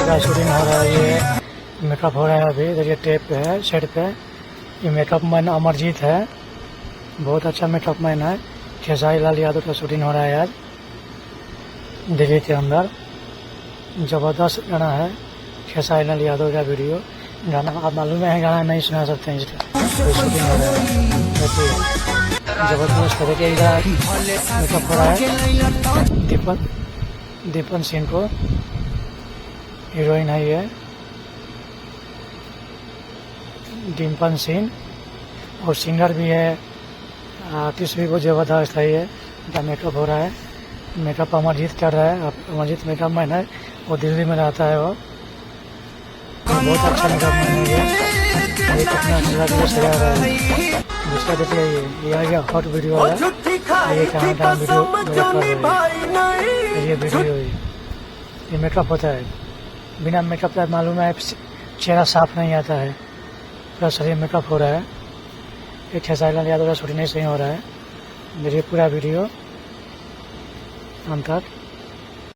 का शूटिंग हो रहा है। ये मेकअप हो रहा है अभी। देखिए टेप पे है, सेट पे। ये मेकअप मैन अमरजीत है, बहुत अच्छा मेकअप मैन है। खेसारी लाल यादव का शूटिंग हो रहा है आज दिल्ली के अंदर। जबरदस्त गाना है खेसारी लाल यादव का वीडियो। गाना आप मालूम है, गाना नहीं सुना सकते हैं इसका। तो शूटिंग हो रहा है, देखिए जबरदस्त तरीके का मेकअप हो रहा है। दीपन सिंह को हीरोइन है ये, डिम्पल सिंह, और सिंगर भी है, आर्टिस्ट भी बहुत जबरदस्त है। ये इनका मेकअप हो रहा है। मेकअप अमरजीत कर रहा है। अमरजीत मेकअप मैन है, वो दिल्ली में रहता है। वो बहुत अच्छा मेकअप मैन है ये कितना अच्छा वीडियो सजा रहा है। दूसरा देखिए ये आ गया हॉट वीडियो वाला। ये कहाँ कहाँ वीडियो कर रहा है। ये वीडियो ये मेकअप होता है। बिना मेकअप का मालूम है चेहरा साफ नहीं आता है, पूरा शरीर मेकअप हो रहा है। ये खेसारी लाल यादव का शूटिंग नहीं सही हो रहा है। देखिए पूरा वीडियो अंत तक।